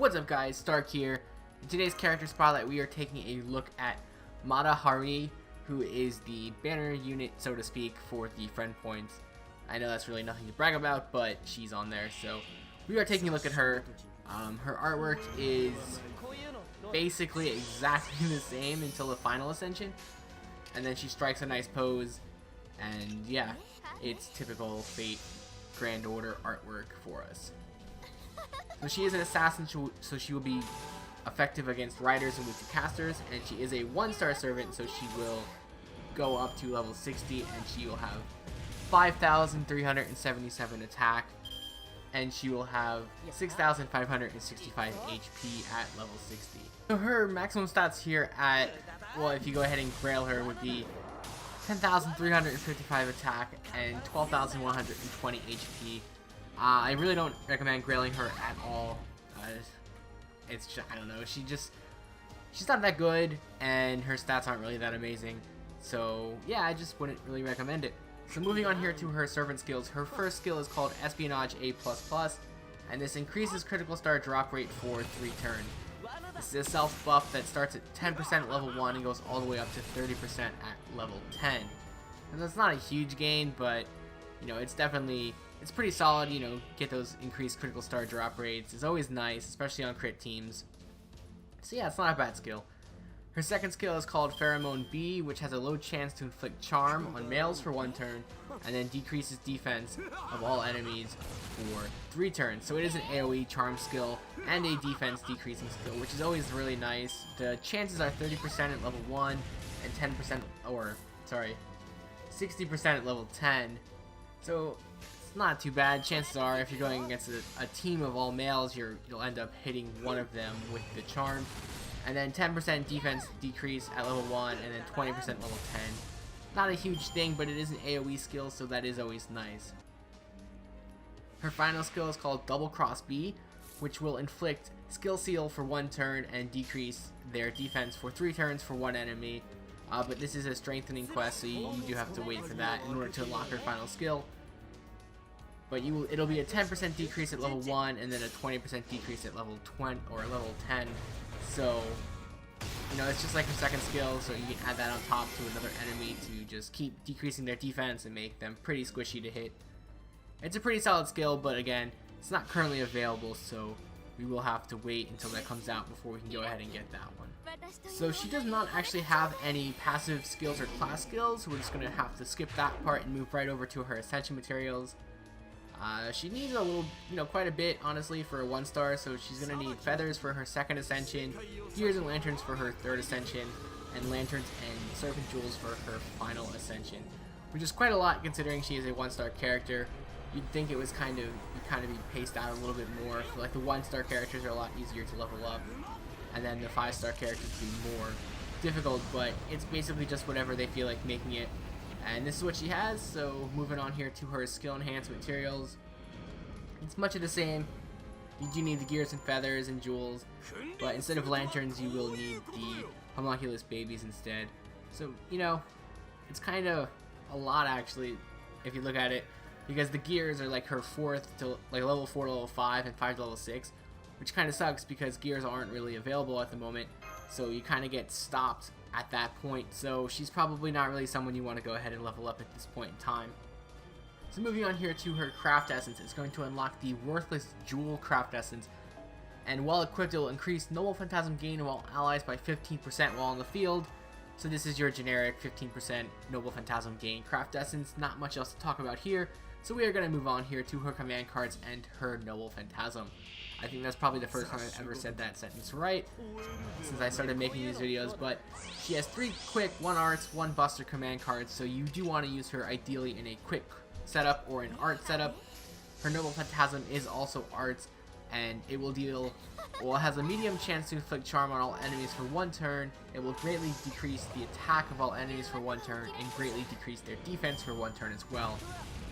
What's up guys, Stark here. In today's character spotlight we are taking a look at Mata Hari, who is the banner unit, so to speak, for the friend points. I know that's really nothing to brag about, but she's on there, so we are taking a look at her. Her artwork is basically exactly the same until the final Ascension, and then she strikes a nice pose, and yeah, it's typical Fate Grand Order artwork for us. So she is an assassin, so she will be effective against riders and weak to casters, and she is a 1-star servant, so she will go up to level 60, and she will have 5,377 attack, and she will have 6,565 HP at level 60. So her maximum stats here at, well, if you go ahead and grail her, would be 10,355 attack and 12,120 HP. I really don't recommend grailing her at all. It's just, I don't know, she's not that good, and her stats aren't really that amazing. So yeah, I just wouldn't really recommend it. So moving on here to her servant skills, her first skill is called Espionage A++, and this increases critical star drop rate for 3 turns. This is a self buff that starts at 10% at level 1 and goes all the way up to 30% at level 10. And that's not a huge gain, but you know, it's pretty solid. You know, get those increased critical star drop rates is always nice, especially on crit teams. So yeah, it's not a bad skill. Her second skill is called Pheromone B, which has a low chance to inflict charm on males for 1 turn, and then decreases defense of all enemies for 3 turns. So it is an AoE charm skill and a defense decreasing skill, which is always really nice. The chances are 30% at level 1 and 10%, or sorry, 60% at level 10. So it's not too bad. Chances are, if you're going against a team of all males, you'll end up hitting one of them with the charm. And then 10% defense decrease at level 1, and then 20% level 10. Not a huge thing, but it is an AoE skill, so that is always nice. Her final skill is called Double Cross B, which will inflict Skill Seal for 1 turn and decrease their defense for 3 turns for 1 enemy. But this is a strengthening quest, so you do have to wait for that in order to unlock her final skill. But it'll be a 10% decrease at level 1, and then a 20% decrease at level 20 or level 10. So, you know, it's just like her second skill, so you can add that on top to another enemy to just keep decreasing their defense and make them pretty squishy to hit. It's a pretty solid skill, but again, it's not currently available, so we will have to wait until that comes out before we can go ahead and get that one. So she does not actually have any passive skills or class skills, so we're just going to have to skip that part and move right over to her Ascension Materials. She needs a little, quite a bit, honestly, for a 1-star, so she's going to need feathers for her second Ascension, gears and lanterns for her third Ascension, and lanterns and serpent jewels for her final Ascension, which is quite a lot considering she is a 1-star character. You'd think it was kind of be paced out a little bit more. So, like, the 1-star characters are a lot easier to level up, and then the 5-star characters would be more difficult, but it's basically just whatever they feel like making it. And this is what she has, so moving on here to her skill enhancement materials. It's much of the same. You do need the gears and feathers and jewels, but instead of lanterns, you will need the homunculus babies instead. So, it's kind of a lot actually, if you look at it, because the gears are like her 4th to like level 4 to level 5 and 5 to level 6, which kind of sucks because gears aren't really available at the moment, so you kind of get stopped at that point. So she's probably not really someone you want to go ahead and level up at this point in time. So moving on here to her craft essence, it's going to unlock the worthless jewel craft essence, and while equipped it will increase noble phantasm gain of all allies by 15% while on the field. So this is your generic 15% noble phantasm gain craft essence. Not much else to talk about here, so we are going to move on here to her command cards and her noble phantasm. I think that's probably the first time I've ever said that sentence right since I started making these videos, but she has 3 quick, 1 arts, 1 buster command cards, so you do want to use her ideally in a quick setup or an art setup. Her noble phantasm is also arts, and it has a medium chance to inflict charm on all enemies for 1 turn. It will greatly decrease the attack of all enemies for 1 turn and greatly decrease their defense for 1 turn as well.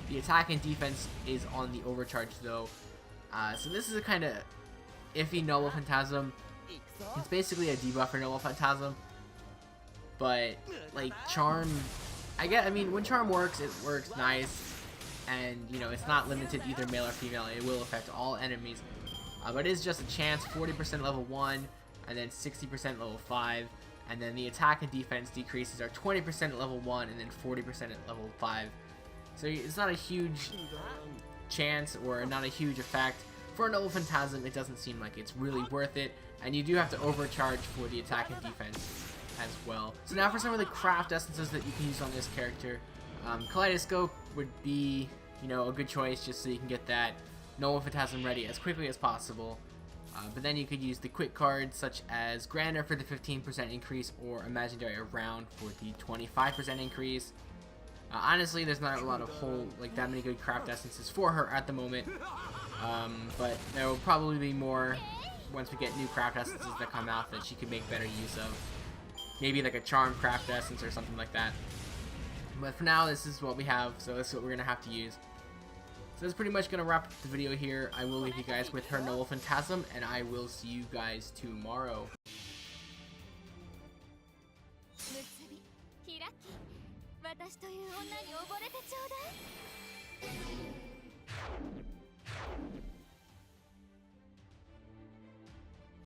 The attack and defense is on the overcharge though. So this is a kind of iffy noble phantasm. It's basically a debuff for noble phantasm, but like charm, I mean when charm works, it works nice, and it's not limited to either male or female. It will affect all enemies. But it is just a chance, 40% level 1, and then 60% level 5. And then the attack and defense decreases are 20% at level 1 and then 40% at level 5. So it's not a huge chance or not a huge effect. For a Noble Phantasm, it doesn't seem like it's really worth it. And you do have to overcharge for the attack and defense as well. So now for some of the craft essences that you can use on this character. Kaleidoscope would be, you know, a good choice just so you can get that Noble Phantasm ready as quickly as possible. But then you could use the quick cards such as Grander for the 15% increase or Imaginary Around for the 25% increase. Honestly, there's not a lot of that many good craft essences for her at the moment. But there will probably be more once we get new craft essences that come out that she could make better use of. Maybe like a charm craft essence or something like that. But for now, this is what we have, so this is what we're going to have to use. So that's pretty much going to wrap up the video here. I will leave you guys with her Noble Phantasm, and I will see you guys tomorrow.